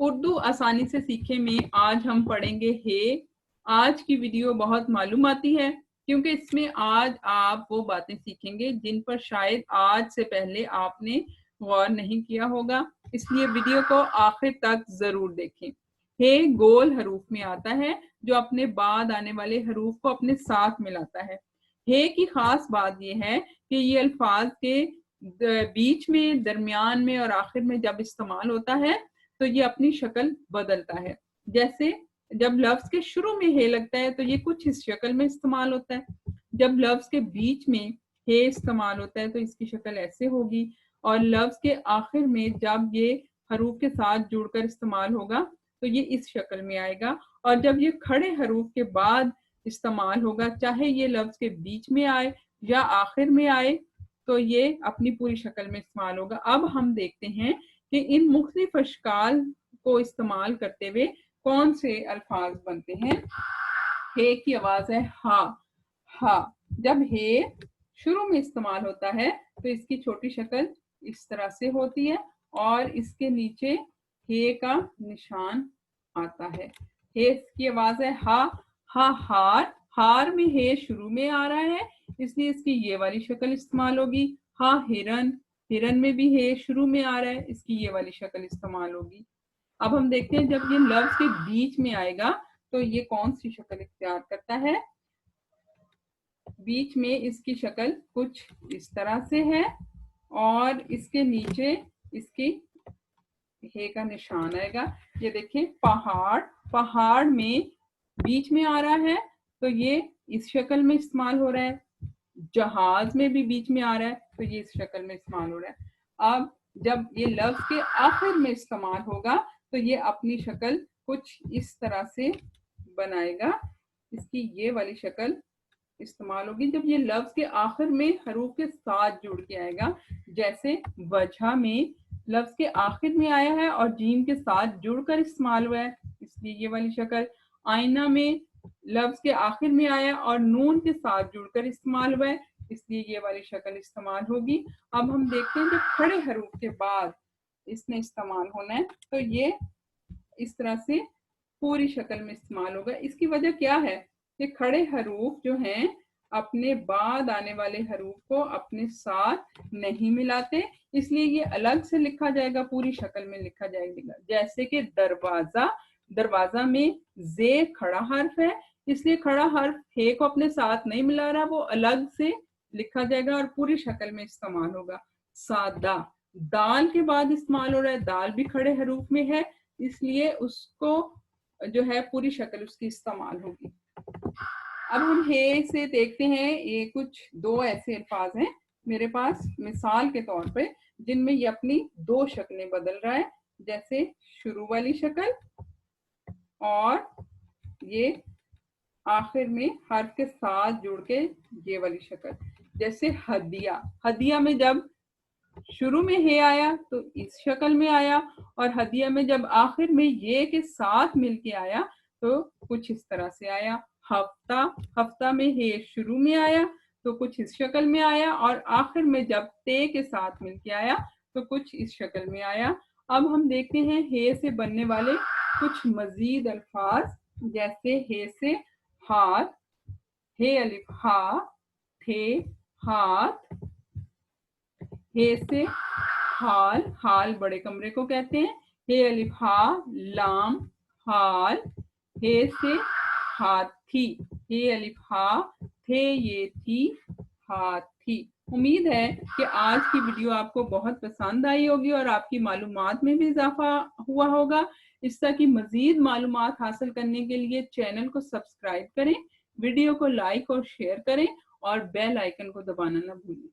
उर्दू आसानी से सीखे में आज हम पढ़ेंगे हे। आज की वीडियो बहुत मालूमाती है क्योंकि इसमें आज आप वो बातें सीखेंगे जिन पर शायद आज से पहले आपने गौर नहीं किया होगा, इसलिए वीडियो को आखिर तक जरूर देखें। हे गोल हरूफ में आता है जो अपने बाद आने वाले हरूफ को अपने साथ मिलाता है। हे की खास बात यह है कि ये अल्फाज के बीच में, दरमियान में और आखिर में जब इस्तेमाल होता है तो ये अपनी शक्ल बदलता है। जैसे जब लफ्ज के शुरू में हे लगता है तो ये कुछ इस शक्ल में इस्तेमाल होता है। जब लफ्ज के बीच में हे इस्तेमाल होता है तो इसकी शक्ल ऐसे होगी, और लफ्ज के आखिर में जब ये हरूफ के साथ जुड़कर इस्तेमाल होगा तो ये इस शक्ल में आएगा, और जब ये खड़े हरूफ के बाद इस्तेमाल होगा, चाहे ये लफ्ज के बीच में आए या आखिर में आए, तो ये अपनी पूरी शक्ल में इस्तेमाल होगा। अब हम देखते हैं कि इन मुख्तलिफ अशकाल को इस्तेमाल करते हुए कौन से अल्फाज बनते हैं। हे की आवाज है हा। हा जब हे शुरू में इस्तेमाल होता है तो इसकी छोटी शक्ल इस तरह से होती है और इसके नीचे हे का निशान आता है। हे की आवाज है हा। हा हार। हार में हे शुरू में आ रहा है इसलिए इसकी ये वाली शक्ल इस्तेमाल होगी। हा हिरन। हिरन में भी हे शुरू में आ रहा है, इसकी ये वाली शक्ल इस्तेमाल होगी। अब हम देखते हैं जब ये लफ्ज के बीच में आएगा तो ये कौन सी शक्ल इख्तियार करता है। बीच में इसकी शक्ल कुछ इस तरह से है और इसके नीचे इसकी हे का निशान आएगा। ये देखिए पहाड़। पहाड़ में बीच में आ रहा है तो ये इस शक्ल में इस्तेमाल हो रहा है। जहाज में भी बीच में आ रहा है तो ये इस शक्ल में इस्तेमाल हो रहा है। अब जब ये लफ्ज के आखिर में इस्तेमाल होगा तो ये अपनी शक्ल कुछ इस तरह से बनाएगा, इसकी ये वाली शक्ल इस्तेमाल होगी। जब ये लफ्ज के आखिर में हरूफ के साथ जुड़ के आएगा, जैसे वजह में लफ्ज के आखिर में आया है और जीम के साथ जुड़कर इस्तेमाल हुआ है, इसलिए ये वाली शक्ल। आईना में लफ्ज के आखिर में आया और नून के साथ जुड़कर इस्तेमाल हुआ है, इसलिए ये वाली शक्ल इस्तेमाल होगी। अब हम देखते हैं जब खड़े हरूफ के बाद इसने इस्तेमाल होना है तो ये इस तरह से पूरी शक्ल में इस्तेमाल होगा। इसकी वजह क्या है कि खड़े हरूफ जो हैं अपने बाद आने वाले हरूफ को अपने साथ नहीं मिलाते, इसलिए ये अलग से लिखा जाएगा, पूरी शक्ल में लिखा जाएगा। जैसे कि दरवाजा। दरवाजा में जे खड़ा हर्फ है, इसलिए खड़ा हर्फ हे को अपने साथ नहीं मिला रहा, वो अलग से लिखा जाएगा और पूरी शक्ल में इस्तेमाल होगा। सादा। दाल के बाद इस्तेमाल हो रहा है, दाल भी खड़े हरूफ में है इसलिए उसको जो है पूरी शक्ल उसकी इस्तेमाल होगी। अब हम हे से देखते हैं, ये कुछ दो ऐसे अल्फाज हैं मेरे पास मिसाल के तौर पे जिनमें ये अपनी दो शक्लें बदल रहा है, जैसे शुरू वाली शक्ल और ये आखिर में हर्फ के साथ जुड़ के ये वाली शक्ल। जैसे हदिया। हदिया में जब शुरू में हे आया तो इस शक्ल में आया, और हदिया में जब आखिर में ये के साथ मिलके आया तो कुछ इस तरह से आया। हफ्ता। हफ्ता में हे शुरू में आया तो कुछ इस शक्ल में आया, और आखिर में जब ते के साथ मिलके आया तो कुछ इस शक्ल में आया। अब हम देखते हैं हे से बनने वाले कुछ मजीद अल्फाज, जैसे हे से हाथ। हे अलिफ हा। थे हाथ। हे से हाल। हाल बड़े कमरे को कहते हैं। हे अलिफ हा लाम हाल। हे से हाथी। हे अलिफ हा थे ये थी हाथी। उम्मीद है कि आज की वीडियो आपको बहुत पसंद आई होगी और आपकी मालूमात में भी इजाफा हुआ होगा। इस तरह की मजीद मालूमात हासिल करने के लिए चैनल को सब्सक्राइब करें, वीडियो को लाइक और शेयर करें और बेल आइकन को दबाना ना भूलें।